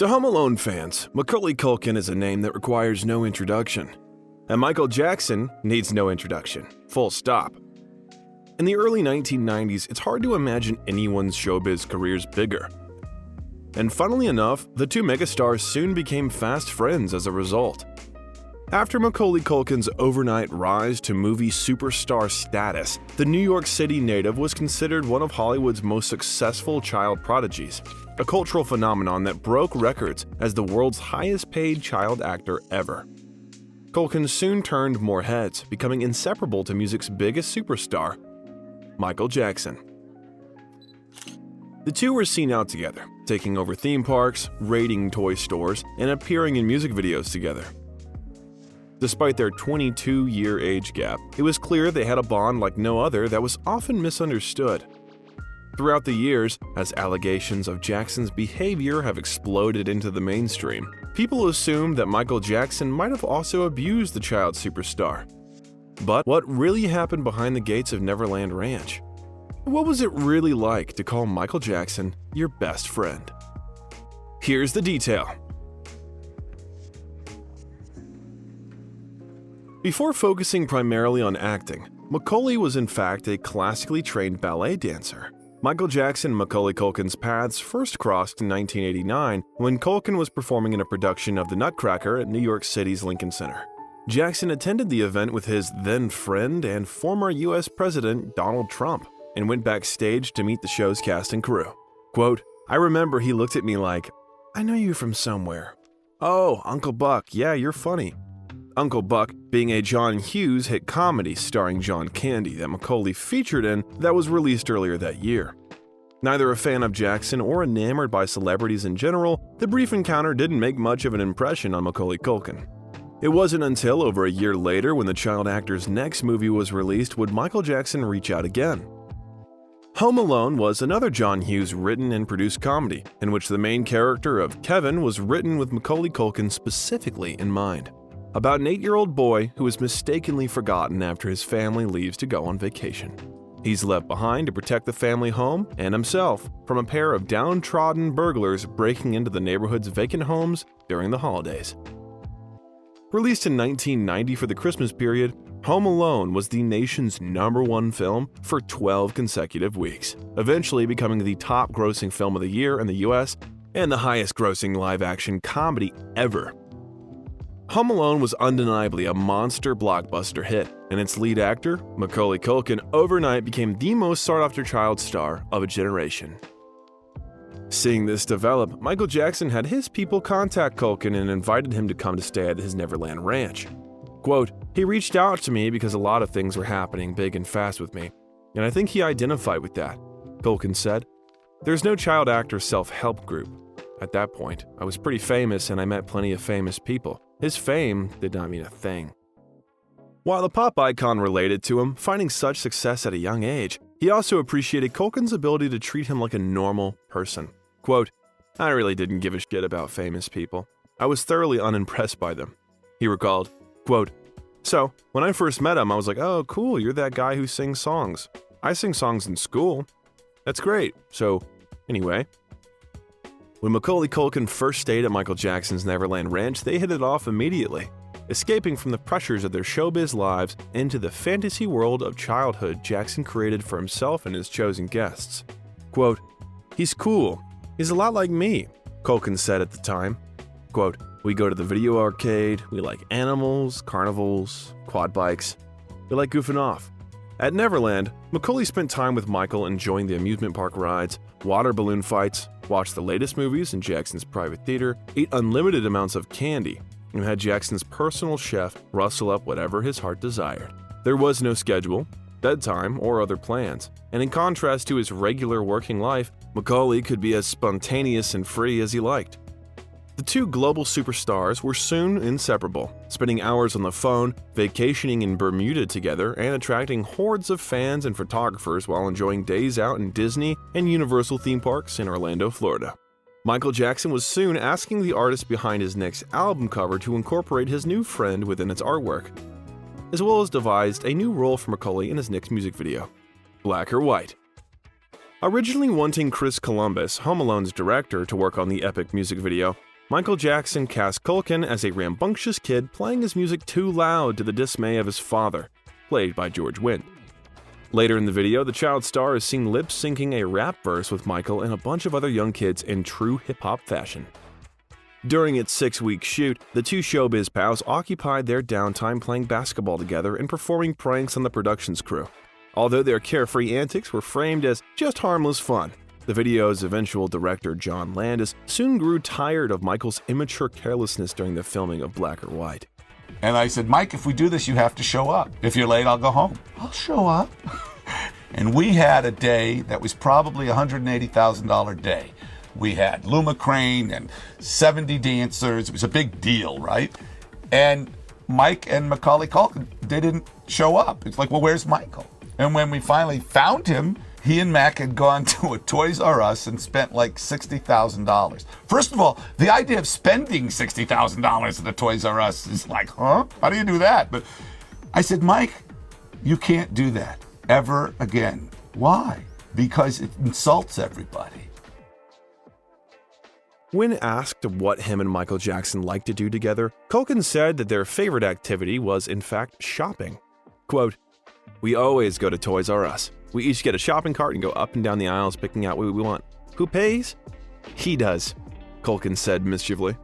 To Home Alone fans, Macaulay Culkin is a name that requires no introduction. And Michael Jackson needs no introduction. Full stop. In the early 1990s, it's hard to imagine anyone's showbiz careers bigger. And funnily enough, the two megastars soon became fast friends as a result. After Macaulay Culkin's overnight rise to movie superstar status, the New York City native was considered one of Hollywood's most successful child prodigies, a cultural phenomenon that broke records as the world's highest-paid child actor ever. Culkin soon turned more heads, becoming inseparable to music's biggest superstar, Michael Jackson. The two were seen out together, taking over theme parks, raiding toy stores, and appearing in music videos together. Despite their 22-year age gap, it was clear they had a bond like no other that was often misunderstood. Throughout the years, as allegations of Jackson's behavior have exploded into the mainstream, people assumed that Michael Jackson might have also abused the child superstar. But what really happened behind the gates of Neverland Ranch? What was it really like to call Michael Jackson your best friend? Here's the detail. Before focusing primarily on acting, Macaulay was in fact a classically trained ballet dancer. Michael Jackson and Macaulay Culkin's paths first crossed in 1989 when Culkin was performing in a production of The Nutcracker at New York City's Lincoln Center. Jackson attended the event with his then friend and former US President Donald Trump and went backstage to meet the show's cast and crew. Quote, "I remember he looked at me like, 'I know you from somewhere.' 'Oh, Uncle Buck, yeah, you're funny.' Uncle Buck being a John Hughes hit comedy starring John Candy that Macaulay featured in that was released earlier that year. Neither a fan of Jackson or enamored by celebrities in general, the brief encounter didn't make much of an impression on Macaulay Culkin. It wasn't until over a year later when the child actor's next movie was released would Michael Jackson reach out again. Home Alone was another John Hughes written and produced comedy, in which the main character of Kevin was written with Macaulay Culkin specifically in mind. About an 8-year-old boy who is mistakenly forgotten after his family leaves to go on vacation. He's left behind to protect the family home and himself from a pair of downtrodden burglars breaking into the neighborhood's vacant homes during the holidays. Released in 1990 for the Christmas period, Home Alone was the nation's #1 film for 12 consecutive weeks, eventually becoming the top-grossing film of the year in the US and the highest-grossing live-action comedy ever. Home Alone was undeniably a monster blockbuster hit, and its lead actor, Macaulay Culkin, overnight became the most sought-after child star of a generation. Seeing this develop, Michael Jackson had his people contact Culkin and invited him to come to stay at his Neverland Ranch. Quote, "He reached out to me because a lot of things were happening big and fast with me, and I think he identified with that," Culkin said. "There's no child actor self-help group. At that point, I was pretty famous and I met plenty of famous people. His fame did not mean a thing." While the pop icon related to him finding such success at a young age, he also appreciated Culkin's ability to treat him like a normal person. Quote, "I really didn't give a shit about famous people. I was thoroughly unimpressed by them," he recalled. Quote, "So, when I first met him, I was like, oh, cool, you're that guy who sings songs. I sing songs in school. That's great. So, anyway." When Macaulay Culkin first stayed at Michael Jackson's Neverland Ranch, they hit it off immediately, escaping from the pressures of their showbiz lives into the fantasy world of childhood Jackson created for himself and his chosen guests. Quote, "He's cool. He's a lot like me," Culkin said at the time. Quote, "We go to the video arcade, we like animals, carnivals, quad bikes. We like goofing off." At Neverland, Macaulay spent time with Michael enjoying the amusement park rides, water balloon fights, watched the latest movies in Jackson's private theater, ate unlimited amounts of candy, and had Jackson's personal chef rustle up whatever his heart desired. There was no schedule, bedtime, or other plans, and in contrast to his regular working life, Macaulay could be as spontaneous and free as he liked. The two global superstars were soon inseparable, spending hours on the phone, vacationing in Bermuda together, and attracting hordes of fans and photographers while enjoying days out in Disney and Universal theme parks in Orlando, Florida. Michael Jackson was soon asking the artist behind his next album cover to incorporate his new friend within its artwork, as well as devised a new role for Macaulay in his next music video, Black or White. Originally wanting Chris Columbus, Home Alone's director, to work on the epic music video, Michael Jackson cast Culkin as a rambunctious kid playing his music too loud to the dismay of his father, played by George Wendt. Later in the video, the child star is seen lip-syncing a rap verse with Michael and a bunch of other young kids in true hip-hop fashion. During its 6-week shoot, the two showbiz pals occupied their downtime playing basketball together and performing pranks on the production's crew. Although their carefree antics were framed as just harmless fun, the video's eventual director John Landis soon grew tired of Michael's immature carelessness during the filming of Black or White. And I said, Mike, if we do this, you have to show up. If you're late, I'll go home. I'll show up. And we had a day that was probably a $180,000 day. We had Luma Crane and 70 dancers. It was a big deal, right? And Mike and Macaulay Culkin, they didn't show up. It's like, well, where's Michael? And when we finally found him, he and Mac had gone to a Toys R Us and spent like $60,000. First of all, the idea of spending $60,000 at a Toys R Us is like, huh? How do you do that? But I said, Mike, you can't do that ever again. Why? Because it insults everybody. When asked what him and Michael Jackson liked to do together, Culkin said that their favorite activity was, in fact, shopping. Quote, "We always go to Toys R Us. We each get a shopping cart and go up and down the aisles picking out what we want. Who pays? He does," Culkin said mischievously.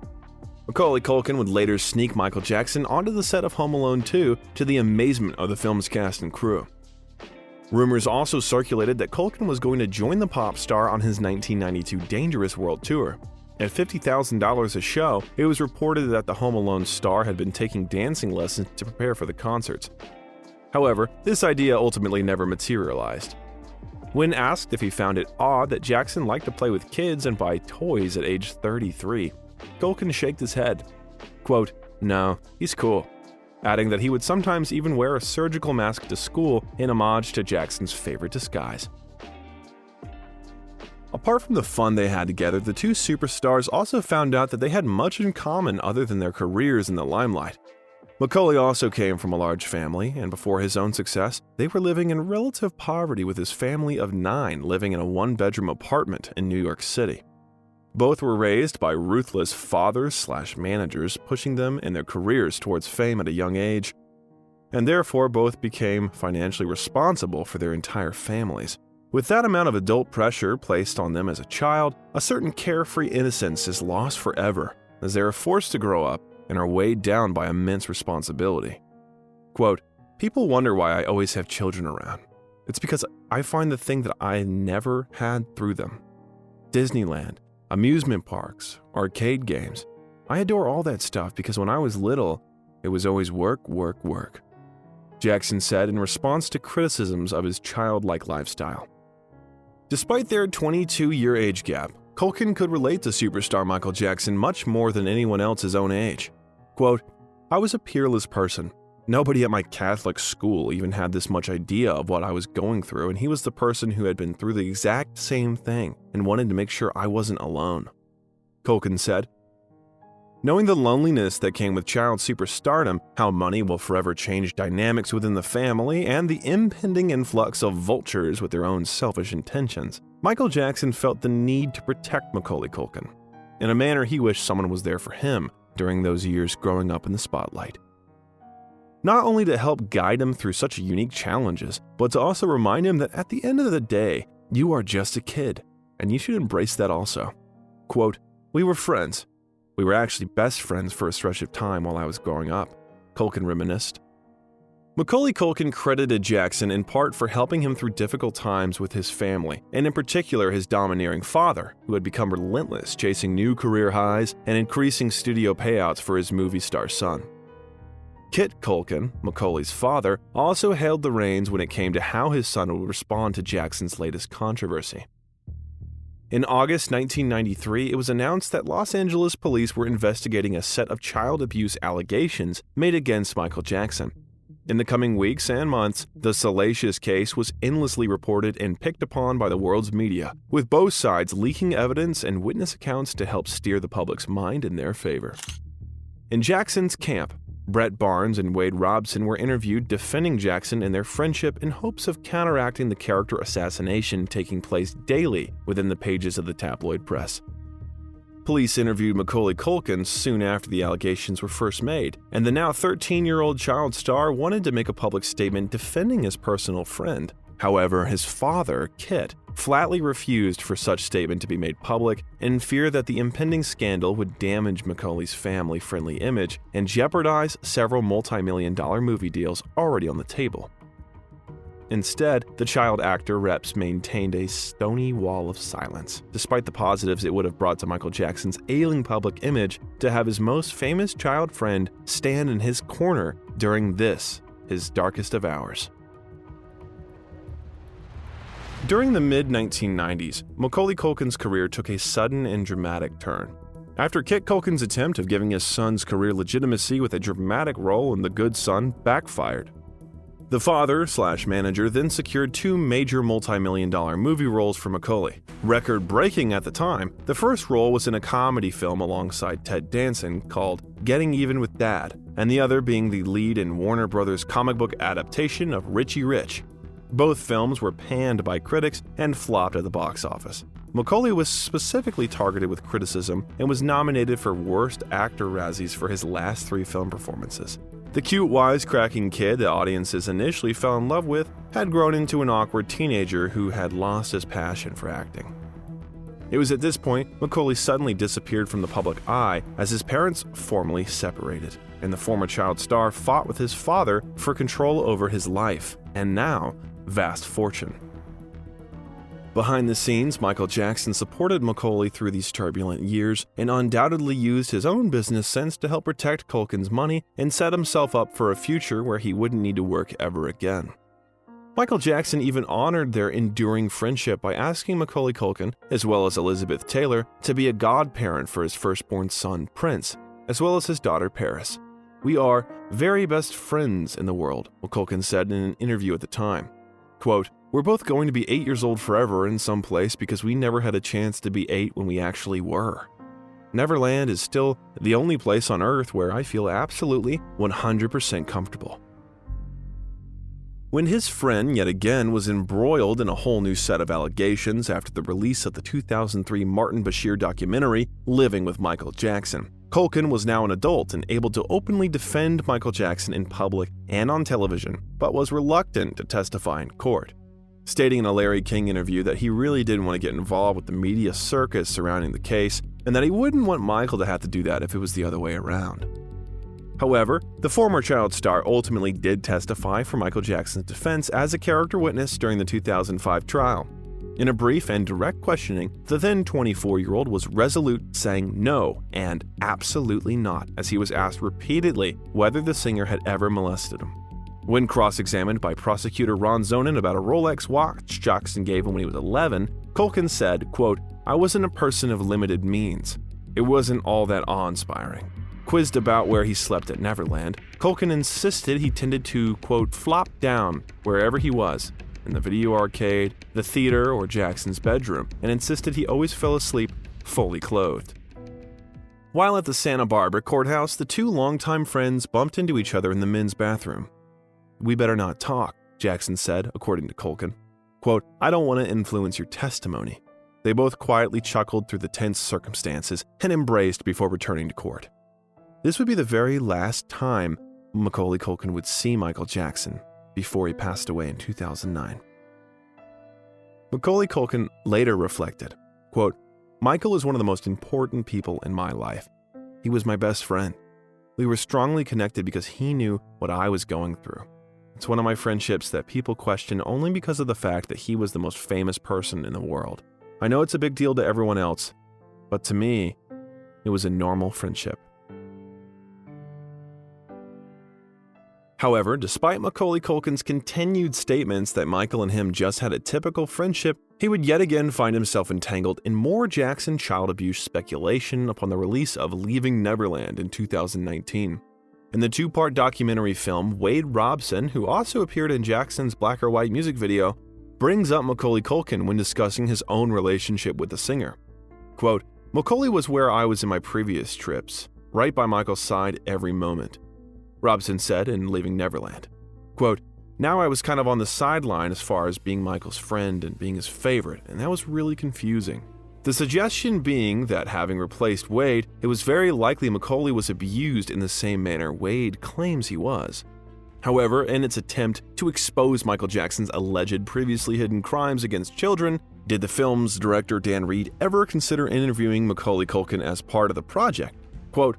Macaulay Culkin would later sneak Michael Jackson onto the set of Home Alone 2 to the amazement of the film's cast and crew. Rumors also circulated that Culkin was going to join the pop star on his 1992 Dangerous World Tour. At $50,000 a show, it was reported that the Home Alone star had been taking dancing lessons to prepare for the concerts. However, this idea ultimately never materialized. When asked if he found it odd that Jackson liked to play with kids and buy toys at age 33, Culkin shook his head. Quote, "No, he's cool," adding that he would sometimes even wear a surgical mask to school in homage to Jackson's favorite disguise. Apart from the fun they had together, the two superstars also found out that they had much in common other than their careers in the limelight. Macaulay also came from a large family, and before his own success, they were living in relative poverty with his family of 9 living in a one-bedroom apartment in New York City. Both were raised by ruthless fathers/managers, pushing them in their careers towards fame at a young age, and therefore both became financially responsible for their entire families. With that amount of adult pressure placed on them as a child, a certain carefree innocence is lost forever, as they are forced to grow up and are weighed down by immense responsibility. Quote, "People wonder why I always have children around. It's because I find the thing that I never had through them. Disneyland, amusement parks, arcade games. I adore all that stuff because when I was little, it was always work, work, work," Jackson said in response to criticisms of his childlike lifestyle. Despite their 22-year age gap, Culkin could relate to superstar Michael Jackson much more than anyone else his own age. Quote, "I was a peerless person. Nobody at my Catholic school even had this much idea of what I was going through, and he was the person who had been through the exact same thing and wanted to make sure I wasn't alone," Culkin said. Knowing the loneliness that came with child superstardom, how money will forever change dynamics within the family, and the impending influx of vultures with their own selfish intentions, Michael Jackson felt the need to protect Macaulay Culkin. In a manner he wished someone was there for him during those years growing up in the spotlight. Not only to help guide him through such unique challenges, but to also remind him that at the end of the day, you are just a kid, and you should embrace that also. Quote, "We were friends. We were actually best friends for a stretch of time while I was growing up," Culkin reminisced. Macaulay Culkin credited Jackson in part for helping him through difficult times with his family, and in particular his domineering father, who had become relentless, chasing new career highs and increasing studio payouts for his movie star son. Kit Culkin, Macaulay's father, also held the reins when it came to how his son would respond to Jackson's latest controversy. In August 1993, it was announced that Los Angeles police were investigating a set of child abuse allegations made against Michael Jackson. In the coming weeks and months, the salacious case was endlessly reported and picked upon by the world's media, with both sides leaking evidence and witness accounts to help steer the public's mind in their favor. In Jackson's camp, Brett Barnes and Wade Robson were interviewed defending Jackson and their friendship in hopes of counteracting the character assassination taking place daily within the pages of the tabloid press. Police interviewed Macaulay Culkin soon after the allegations were first made, and the now 13-year-old child star wanted to make a public statement defending his personal friend. However, his father, Kit, flatly refused for such statement to be made public in fear that the impending scandal would damage Macaulay's family-friendly image and jeopardize several multi-million-dollar movie deals already on the table. Instead, the child actor reps maintained a stony wall of silence, despite the positives it would have brought to Michael Jackson's ailing public image to have his most famous child friend stand in his corner during this, his darkest of hours. During the mid-1990s, Macaulay Culkin's career took a sudden and dramatic turn. After Kit Culkin's attempt of giving his son's career legitimacy with a dramatic role in The Good Son backfired. The father/manager then secured two major multi-million-dollar movie roles for Macaulay. Record-breaking at the time, the first role was in a comedy film alongside Ted Danson called Getting Even with Dad, and the other being the lead in Warner Brothers' comic book adaptation of Richie Rich. Both films were panned by critics and flopped at the box office. Macaulay was specifically targeted with criticism and was nominated for Worst Actor Razzies for his last three film performances. The cute, wisecracking kid that audiences initially fell in love with had grown into an awkward teenager who had lost his passion for acting. It was at this point Macaulay suddenly disappeared from the public eye as his parents formally separated, and the former child star fought with his father for control over his life, and now, vast fortune. Behind the scenes, Michael Jackson supported Macaulay through these turbulent years and undoubtedly used his own business sense to help protect Culkin's money and set himself up for a future where he wouldn't need to work ever again. Michael Jackson even honored their enduring friendship by asking Macaulay Culkin, as well as Elizabeth Taylor, to be a godparent for his firstborn son, Prince, as well as his daughter, Paris. "We are very best friends in the world," Culkin said in an interview at the time. Quote, "We're both going to be 8 years old forever in some place because we never had a chance to be 8 when we actually were. Neverland is still the only place on Earth where I feel absolutely 100% comfortable." When his friend yet again was embroiled in a whole new set of allegations after the release of the 2003 Martin Bashir documentary, Living with Michael Jackson, Culkin was now an adult and able to openly defend Michael Jackson in public and on television, but was reluctant to testify in court, stating in a Larry King interview that he really didn't want to get involved with the media circus surrounding the case, and that he wouldn't want Michael to have to do that if it was the other way around. However, the former child star ultimately did testify for Michael Jackson's defense as a character witness during the 2005 trial. In a brief and direct questioning, the then 24-year-old was resolute, saying no and absolutely not as he was asked repeatedly whether the singer had ever molested him. When cross-examined by prosecutor Ron Zonin about a Rolex watch Jackson gave him when he was 11, Culkin said, quote, "I wasn't a person of limited means. It wasn't all that awe-inspiring." Quizzed about where he slept at Neverland, Culkin insisted he tended to, quote, "flop down wherever he was, in the video arcade, the theater, or Jackson's bedroom, and insisted he always fell asleep fully clothed." While at the Santa Barbara courthouse, the two longtime friends bumped into each other in the men's bathroom. "We better not talk," Jackson said, according to Culkin. Quote, "I don't want to influence your testimony." They both quietly chuckled through the tense circumstances and embraced before returning to court. This would be the very last time Macaulay Culkin would see Michael Jackson before he passed away in 2009. Macaulay Culkin later reflected, quote, "Michael is one of the most important people in my life. He was my best friend. We were strongly connected because he knew what I was going through. It's one of my friendships that people question only because of the fact that he was the most famous person in the world. I know it's a big deal to everyone else, but to me, it was a normal friendship." However, despite Macaulay Culkin's continued statements that Michael and him just had a typical friendship, he would yet again find himself entangled in more Jackson child abuse speculation upon the release of Leaving Neverland in 2019. In the two-part documentary film, Wade Robson, who also appeared in Jackson's Black or White music video, brings up Macaulay Culkin when discussing his own relationship with the singer. Quote, "Macaulay was where I was in my previous trips, right by Michael's side every moment," Robson said in Leaving Neverland. Quote, "Now I was kind of on the sideline as far as being Michael's friend and being his favorite, and that was really confusing. The suggestion being that having replaced Wade, it was very likely Macaulay was abused in the same manner Wade claims he was. However, in its attempt to expose Michael Jackson's alleged previously hidden crimes against children, did the film's director Dan Reed ever consider interviewing Macaulay Culkin as part of the project? Quote,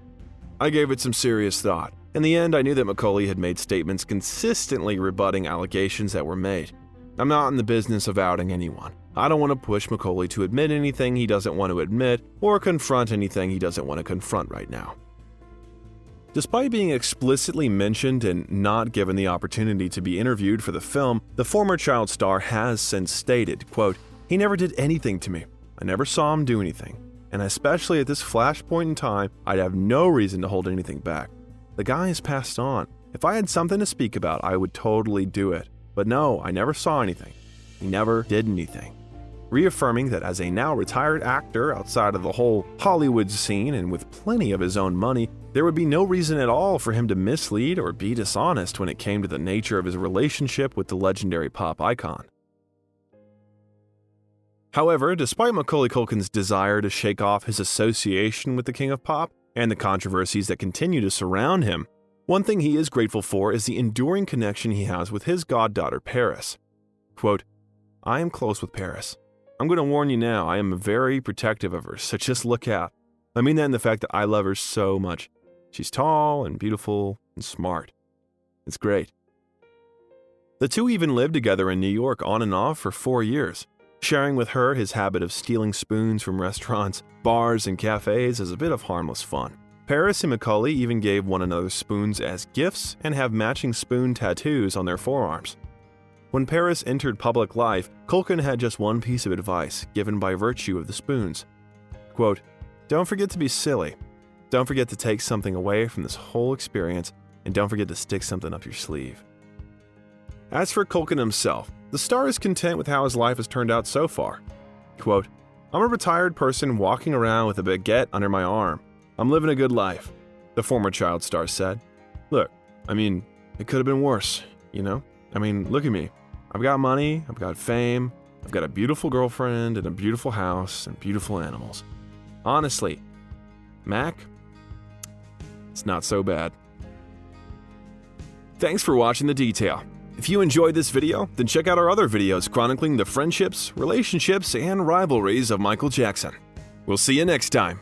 "I gave it some serious thought. In the end, I knew that Macaulay had made statements consistently rebutting allegations that were made. I'm not in the business of outing anyone. I don't want to push Macaulay to admit anything he doesn't want to admit or confront anything he doesn't want to confront right now." Despite being explicitly mentioned and not given the opportunity to be interviewed for the film, the former child star has since stated, quote, "He never did anything to me. I never saw him do anything. And especially at this flashpoint in time, I'd have no reason to hold anything back. The guy has passed on. If I had something to speak about, I would totally do it. But no, I never saw anything. He never did anything." Reaffirming that as a now retired actor outside of the whole Hollywood scene and with plenty of his own money, there would be no reason at all for him to mislead or be dishonest when it came to the nature of his relationship with the legendary pop icon. However, despite Macaulay Culkin's desire to shake off his association with the King of Pop and the controversies that continue to surround him, one thing he is grateful for is the enduring connection he has with his goddaughter Paris. Quote, "I am close with Paris. I'm going to warn you now, I am very protective of her, so just look out. I mean that in the fact that I love her so much. She's tall and beautiful and smart. It's great." The two even lived together in New York on and off for 4 years, sharing with her his habit of stealing spoons from restaurants, bars, and cafes as a bit of harmless fun. Paris and Macaulay even gave one another spoons as gifts and have matching spoon tattoos on their forearms. When Paris entered public life, Culkin had just one piece of advice given by virtue of the spoons. Quote, "Don't forget to be silly. Don't forget to take something away from this whole experience, and don't forget to stick something up your sleeve." As for Culkin himself, the star is content with how his life has turned out so far. Quote, "I'm a retired person walking around with a baguette under my arm. I'm living a good life," the former child star said. "Look, I mean, it could have been worse, you know? I mean, look at me. I've got money, I've got fame, I've got a beautiful girlfriend and a beautiful house and beautiful animals. Honestly, Mac, it's not so bad." Thanks for watching The Detail. If you enjoyed this video, then check out our other videos chronicling the friendships, relationships, and rivalries of Michael Jackson. We'll see you next time.